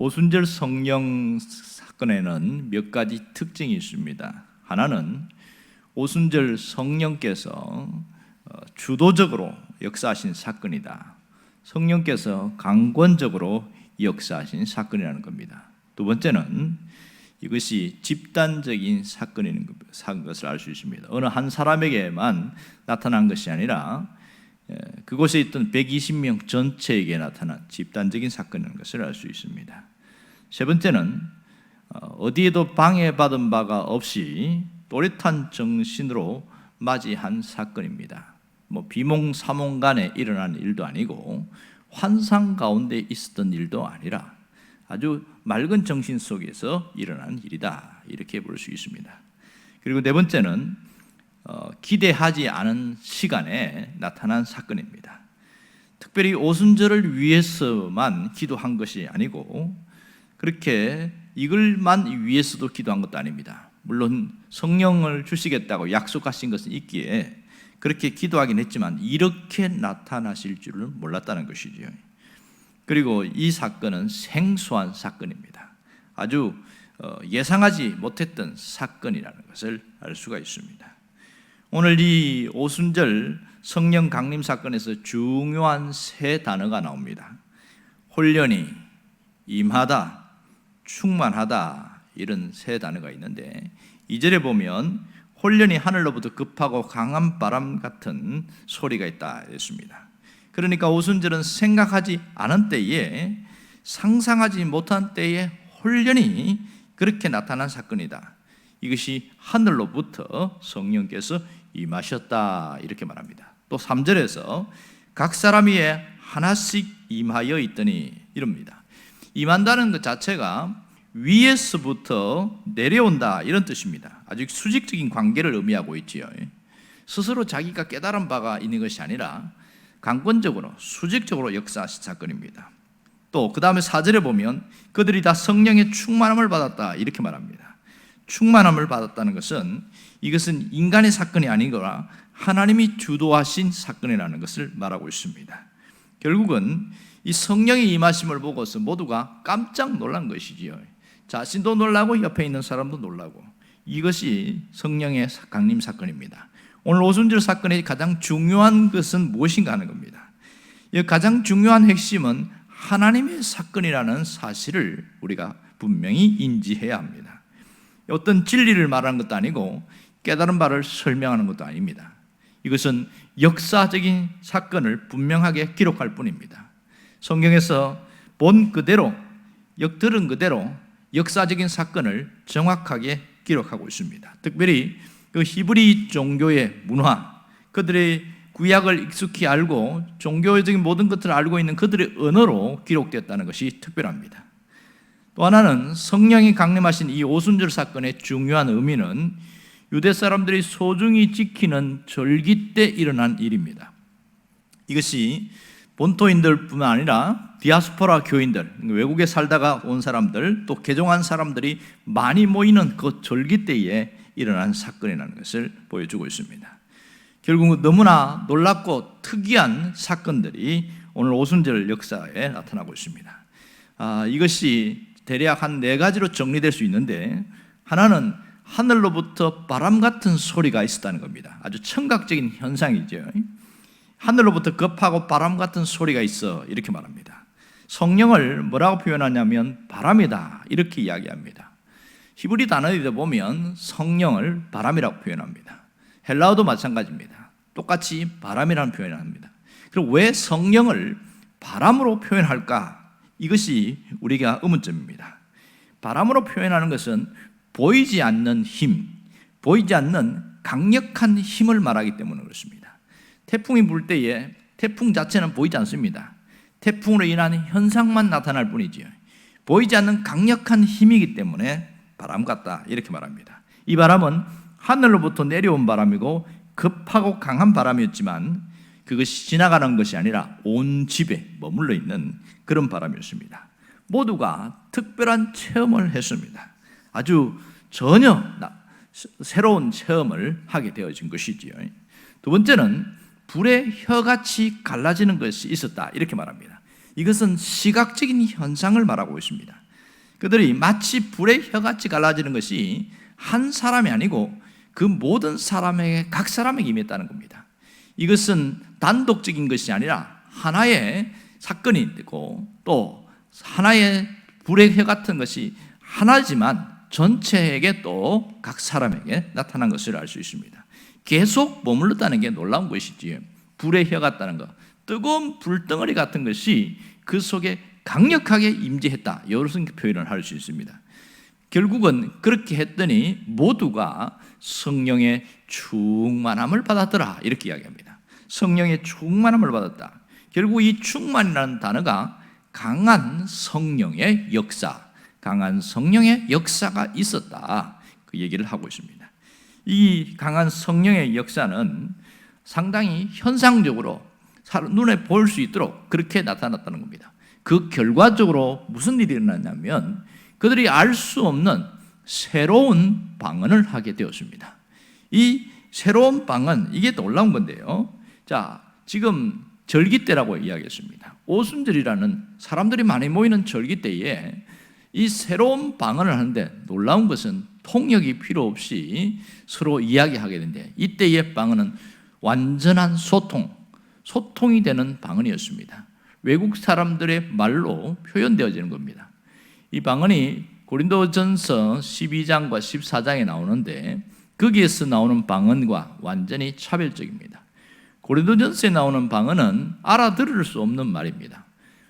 오순절 성령 사건에는 몇 가지 특징이 있습니다. 하나는 오순절 성령께서 주도적으로 역사하신 사건이다. 성령께서 강권적으로 역사하신 사건이라는 겁니다. 두 번째는 이것이 집단적인 사건인 것을 알 수 있습니다. 어느 한 사람에게만 나타난 것이 아니라 그곳에 있던 120명 전체에게 나타난 집단적인 사건인 것을 알 수 있습니다. 세 번째는 어디에도 방해받은 바가 없이 또렷한 정신으로 맞이한 사건입니다. 비몽사몽간에 일어난 일도 아니고 환상 가운데 있었던 일도 아니라 아주 맑은 정신 속에서 일어난 일이다, 이렇게 볼 수 있습니다. 그리고 네 번째는 기대하지 않은 시간에 나타난 사건입니다. 특별히 오순절을 위해서만 기도한 것이 아니고 그렇게 이걸만 위해서도 기도한 것도 아닙니다. 물론 성령을 주시겠다고 약속하신 것은 있기에 그렇게 기도하긴 했지만 이렇게 나타나실 줄은 몰랐다는 것이죠. 그리고 이 사건은 생소한 사건입니다. 아주 예상하지 못했던 사건이라는 것을 알 수가 있습니다. 오늘 이 오순절 성령 강림 사건에서 중요한 세 단어가 나옵니다. 혼련히, 임하다, 충만하다, 이런 세 단어가 있는데 2절에 보면 혼련히 하늘로부터 급하고 강한 바람 같은 소리가 있다 했습니다. 그러니까 오순절은 생각하지 않은 때에, 상상하지 못한 때에 혼련히 그렇게 나타난 사건이다. 이것이 하늘로부터 성령께서 임하셨다, 이렇게 말합니다. 또 3절에서 각 사람 위에 하나씩 임하여 있더니, 이럽니다. 임한다는 것 자체가 위에서부터 내려온다, 이런 뜻입니다. 아주 수직적인 관계를 의미하고 있지요. 스스로 자기가 깨달은 바가 있는 것이 아니라 강권적으로 수직적으로 역사하신 사건입니다. 또 그 다음에 4절에 보면 그들이 다 성령의 충만함을 받았다, 이렇게 말합니다. 충만함을 받았다는 것은 이것은 인간의 사건이 아니거나 하나님이 주도하신 사건이라는 것을 말하고 있습니다. 결국은 이 성령의 임하심을 보고서 모두가 깜짝 놀란 것이지요. 자신도 놀라고 옆에 있는 사람도 놀라고, 이것이 성령의 강림 사건입니다. 오늘 오순절 사건의 가장 중요한 것은 무엇인가 하는 겁니다. 이 가장 중요한 핵심은 하나님의 사건이라는 사실을 우리가 분명히 인지해야 합니다. 어떤 진리를 말하는 것도 아니고 깨달은 바를 설명하는 것도 아닙니다. 이것은 역사적인 사건을 분명하게 기록할 뿐입니다. 성경에서 본 그대로, 들은 그대로 역사적인 사건을 정확하게 기록하고 있습니다. 특별히 그 히브리 종교의 문화, 그들의 구약을 익숙히 알고 종교적인 모든 것들을 알고 있는 그들의 언어로 기록되었다는 것이 특별합니다. 또 하나는 성령이 강림하신 이 오순절 사건의 중요한 의미는 유대 사람들이 소중히 지키는 절기 때 일어난 일입니다. 이것이 본토인들뿐만 아니라 디아스포라 교인들, 외국에 살다가 온 사람들, 또 개종한 사람들이 많이 모이는 그 절기 때에 일어난 사건이라는 것을 보여주고 있습니다. 결국 너무나 놀랍고 특이한 사건들이 오늘 오순절 역사에 나타나고 있습니다. 이것이 대략 한 4가지로 정리될 수 있는데, 하나는 하늘로부터 바람 같은 소리가 있었다는 겁니다. 아주 청각적인 현상이죠. 하늘로부터 급하고 바람 같은 소리가 있어, 이렇게 말합니다. 성령을 뭐라고 표현하냐면 바람이다, 이렇게 이야기합니다. 히브리 단어에 보면 성령을 바람이라고 표현합니다. 헬라어도 마찬가지입니다. 똑같이 바람이라는 표현을 합니다. 그럼 왜 성령을 바람으로 표현할까? 이것이 우리가 의문점입니다. 바람으로 표현하는 것은 보이지 않는 힘, 보이지 않는 강력한 힘을 말하기 때문에 그렇습니다. 태풍이 불 때에 태풍 자체는 보이지 않습니다. 태풍으로 인한 현상만 나타날 뿐이지요. 보이지 않는 강력한 힘이기 때문에 바람 같다, 이렇게 말합니다. 이 바람은 하늘로부터 내려온 바람이고 급하고 강한 바람이었지만 그것이 지나가는 것이 아니라 온 집에 머물러 있는 그런 바람이었습니다. 모두가 특별한 체험을 했습니다. 아주 전혀 새로운 체험을 하게 되어진 것이지요. 두 번째는 불의 혀같이 갈라지는 것이 있었다, 이렇게 말합니다. 이것은 시각적인 현상을 말하고 있습니다. 그들이 마치 불의 혀같이 갈라지는 것이 한 사람이 아니고 그 모든 사람에게, 각 사람에게 임했다는 겁니다. 이것은 단독적인 것이 아니라 하나의 사건이 되고 또 하나의 불의 혀 같은 것이 하나지만 전체에게 또 각 사람에게 나타난 것을 알 수 있습니다. 계속 머물렀다는 게 놀라운 것이지요. 불의 혀 같다는 것, 뜨거운 불덩어리 같은 것이 그 속에 강력하게 임재했다, 이런 표현을 할 수 있습니다. 결국은 그렇게 했더니 모두가 성령의 충만함을 받았더라, 이렇게 이야기합니다. 성령의 충만함을 받았다. 결국 이 충만이라는 단어가 강한 성령의 역사, 강한 성령의 역사가 있었다, 그 얘기를 하고 있습니다. 이 강한 성령의 역사는 상당히 현상적으로 눈에 보일 수 있도록 그렇게 나타났다는 겁니다. 그 결과적으로 무슨 일이 일어났냐면 그들이 알 수 없는 새로운 방언을 하게 되었습니다. 이 새로운 방언, 이게 놀라운 건데요. 자, 지금 절기 때라고 이야기했습니다. 오순절이라는 사람들이 많이 모이는 절기 때에 이 새로운 방언을 하는데 놀라운 것은 통역이 필요 없이 서로 이야기하게 되는데, 이때의 방언은 완전한 소통이 되는 방언이었습니다. 외국 사람들의 말로 표현되어지는 겁니다. 이 방언이 고린도전서 12장과 14장에 나오는데 거기에서 나오는 방언과 완전히 차별적입니다. 고린도전서에 나오는 방언은 알아들을 수 없는 말입니다.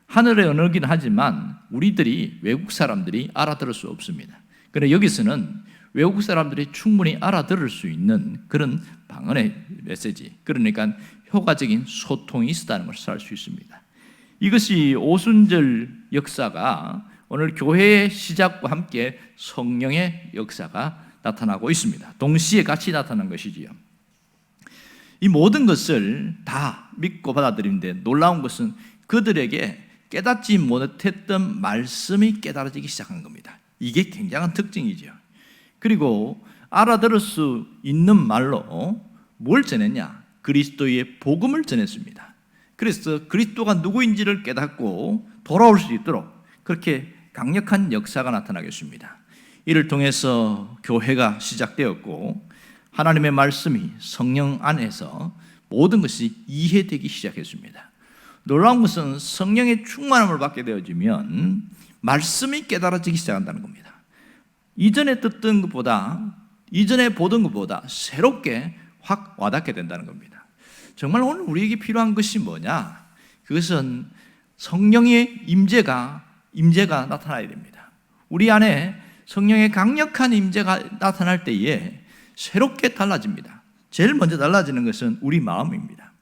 하늘의 언어긴 하지만 우리들이, 외국 사람들이 알아들을 수 없습니다. 그런데 여기서는 외국 사람들이 충분히 알아들을 수 있는 그런 방언의 메시지, 그러니까 효과적인 소통이 있었다는 것을 알 수 있습니다. 이것이 오순절 역사가 오늘 교회의 시작과 함께 성령의 역사가 나타나고 있습니다. 동시에 같이 나타난 것이지요. 이 모든 것을 다 믿고 받아들이는데 놀라운 것은 그들에게 깨닫지 못했던 말씀이 깨달아지기 시작한 겁니다. 이게 굉장한 특징이죠. 그리고 알아들을 수 있는 말로 뭘 전했냐? 그리스도의 복음을 전했습니다. 그래서 그리스도가 누구인지를 깨닫고 돌아올 수 있도록 그렇게 강력한 역사가 나타나겠습니다. 이를 통해서 교회가 시작되었고 하나님의 말씀이 성령 안에서 모든 것이 이해되기 시작했습니다. 놀라운 것은 성령의 충만함을 받게 되어지면 말씀이 깨달아지기 시작한다는 겁니다. 이전에 듣던 것보다, 이전에 보던 것보다 새롭게 확 와닿게 된다는 겁니다. 정말 오늘 우리에게 필요한 것이 뭐냐? 그것은 성령의 임재가 나타나야 됩니다. 우리 안에 성령의 강력한 임재가 나타날 때에 새롭게 달라집니다. 제일 먼저 달라지는 것은 우리 마음입니다.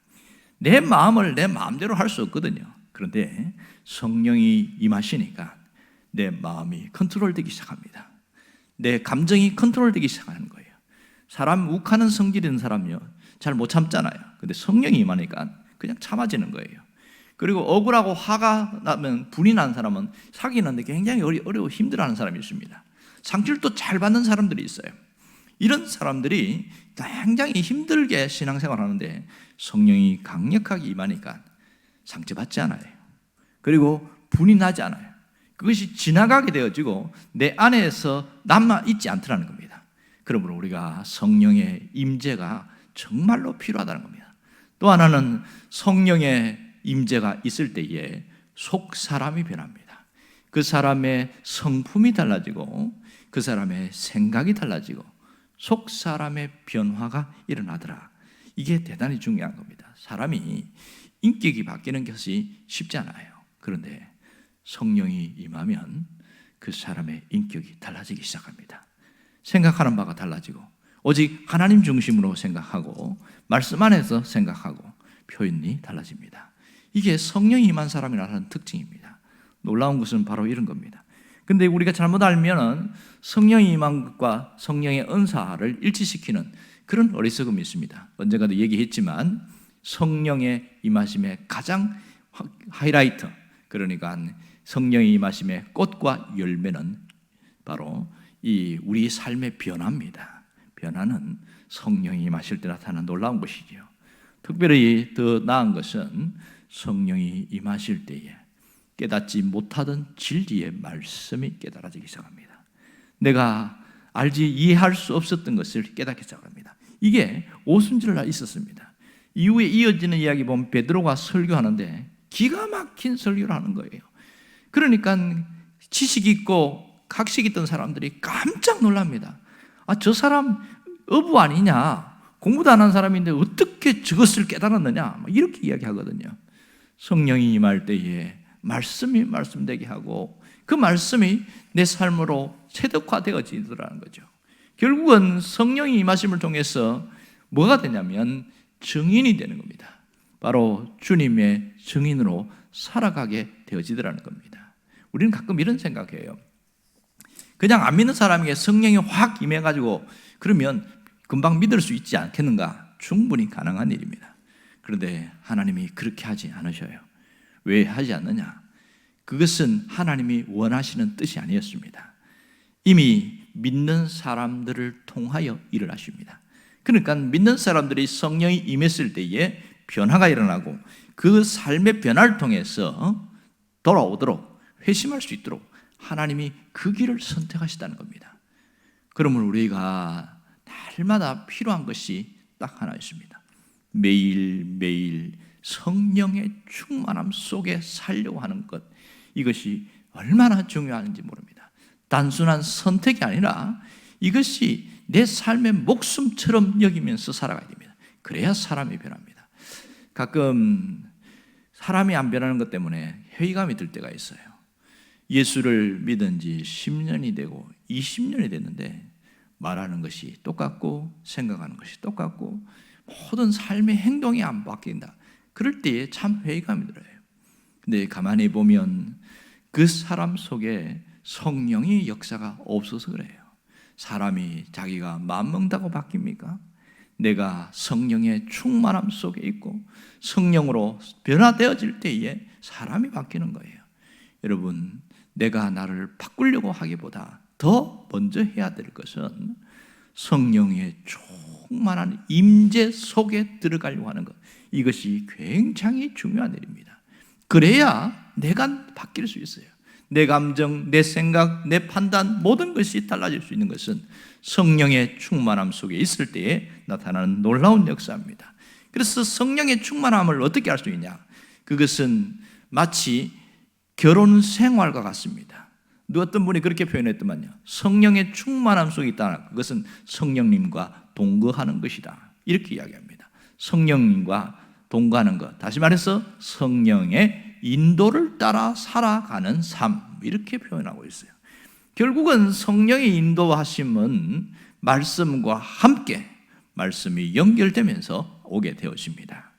내 마음을 내 마음대로 할 수 없거든요. 그런데 성령이 임하시니까 내 마음이 컨트롤되기 시작합니다. 내 감정이 컨트롤되기 시작하는 거예요. 사람 욱하는 성질 있는 사람요 잘 못 참잖아요. 근데 성령이 임하니까 그냥 참아지는 거예요. 그리고 억울하고 화가 나면, 분이 난 사람은 사귀는데 굉장히 어려워 힘들어하는 사람이 있습니다. 상처를 또 잘 받는 사람들이 있어요. 이런 사람들이 굉장히 힘들게 신앙생활을 하는데 성령이 강력하게 임하니까 상처받지 않아요. 그리고 분이 나지 않아요. 그것이 지나가게 되어지고 내 안에서 남아있지 않더라는 겁니다. 그러므로 우리가 성령의 임재가 정말로 필요하다는 겁니다. 또 하나는 성령의 임재가 있을 때에 속 사람이 변합니다. 그 사람의 성품이 달라지고 그 사람의 생각이 달라지고 속 사람의 변화가 일어나더라. 이게 대단히 중요한 겁니다. 사람이 인격이 바뀌는 것이 쉽지 않아요. 그런데 성령이 임하면 그 사람의 인격이 달라지기 시작합니다. 생각하는 바가 달라지고 오직 하나님 중심으로 생각하고 말씀 안에서 생각하고 표현이 달라집니다. 이게 성령이 임한 사람이라는 특징입니다. 놀라운 것은 바로 이런 겁니다. 근데 우리가 잘못 알면은 성령이 임한 것과 성령의 은사를 일치시키는 그런 어리석음이 있습니다. 언젠가도 얘기했지만 성령의 임하심의 가장 하이라이트, 그러니까 성령의 임하심의 꽃과 열매는 바로 이 우리 삶의 변화입니다. 변화는 성령이 임하실 때 나타나는 놀라운 것이죠. 특별히 더 나은 것은 성령이 임하실 때에 깨닫지 못하던 진리의 말씀이 깨달아지기 시작합니다. 내가 알지 이해할 수 없었던 것을 깨닫기 시작합니다. 이게 오순절날 있었습니다. 이후에 이어지는 이야기 보면 베드로가 설교하는데 기가 막힌 설교를 하는 거예요. 그러니까 지식 있고 각식 있던 사람들이 깜짝 놀랍니다. 저 사람 어부 아니냐, 공부도 안 한 사람인데 어떻게 저것을 깨달았느냐, 이렇게 이야기하거든요. 성령이 임할 때에 말씀이 말씀되게 하고 그 말씀이 내 삶으로 체득화되어지더라는 거죠. 결국은 성령이 임하심을 통해서 뭐가 되냐면 증인이 되는 겁니다. 바로 주님의 증인으로 살아가게 되어지더라는 겁니다. 우리는 가끔 이런 생각해요. 그냥 안 믿는 사람에게 성령이 확 임해가지고 그러면 금방 믿을 수 있지 않겠는가? 충분히 가능한 일입니다. 그런데 하나님이 그렇게 하지 않으셔요. 왜 하지 않느냐? 그것은 하나님이 원하시는 뜻이 아니었습니다. 이미 믿는 사람들을 통하여 일을 하십니다. 그러니까 믿는 사람들이 성령이 임했을 때에 변화가 일어나고 그 삶의 변화를 통해서 돌아오도록 회심할 수 있도록 하나님이 그 길을 선택하시다는 겁니다. 그러면 우리가 날마다 필요한 것이 딱 하나 있습니다. 매일매일 성령의 충만함 속에 살려고 하는 것, 이것이 얼마나 중요한지 모릅니다. 단순한 선택이 아니라 이것이 내 삶의 목숨처럼 여기면서 살아가야 됩니다. 그래야 사람이 변합니다. 가끔 사람이 안 변하는 것 때문에 회의감이 들 때가 있어요. 예수를 믿은 지 10년이 되고 20년이 됐는데 말하는 것이 똑같고 생각하는 것이 똑같고 모든 삶의 행동이 안 바뀐다. 그럴 때에 참 회의감이 들어요. 근데 가만히 보면 그 사람 속에 성령의 역사가 없어서 그래요. 사람이 자기가 마음먹다고 바뀝니까? 내가 성령의 충만함 속에 있고 성령으로 변화되어질 때에 사람이 바뀌는 거예요. 여러분, 내가 나를 바꾸려고 하기보다 더 먼저 해야 될 것은 성령의 충만한 임재 속에 들어가려고 하는 것, 이것이 굉장히 중요한 일입니다. 그래야 내가 바뀔 수 있어요. 내 감정, 내 생각, 내 판단, 모든 것이 달라질 수 있는 것은 성령의 충만함 속에 있을 때에 나타나는 놀라운 역사입니다. 그래서 성령의 충만함을 어떻게 알 수 있냐? 그것은 마치 결혼 생활과 같습니다. 어떤 분이 그렇게 표현했더만요. 성령의 충만함 속에 있다. 그것은 성령님과 동거하는 것이다. 이렇게 이야기합니다. 성령님과 동거하는 것. 다시 말해서 성령의 인도를 따라 살아가는 삶. 이렇게 표현하고 있어요. 결국은 성령의 인도하심은 말씀과 함께 말씀이 연결되면서 오게 되었습니다.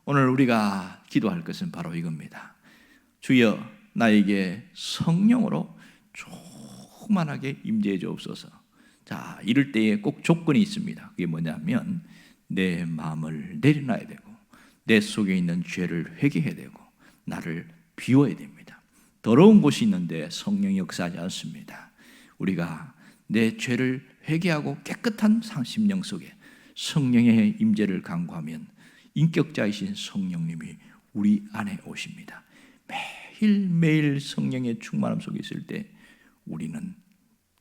오늘 우리가 기도할 것은 바로 이겁니다. 주여, 나에게 성령으로 충만하게 임재해 주옵소서. 자, 이럴 때에 꼭 조건이 있습니다. 그게 뭐냐면 내 마음을 내려놔야 되고 내 속에 있는 죄를 회개해야 되고 나를 비워야 됩니다. 더러운 곳이 있는데 성령이 역사하지 않습니다. 우리가 내 죄를 회개하고 깨끗한 심령 속에 성령의 임재를 간구하면 인격자이신 성령님이 우리 안에 오십니다. 매일매일 성령의 충만함 속에 있을 때 우리는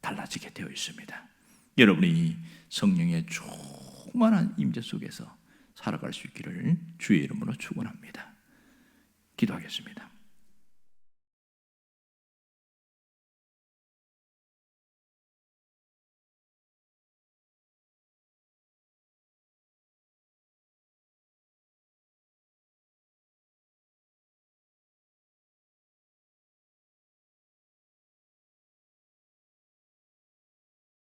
달라지게 되어 있습니다. 여러분이 성령의 충만한 임재 속에서 살아갈 수 있기를 주의 이름으로 축원합니다. 기도하겠습니다.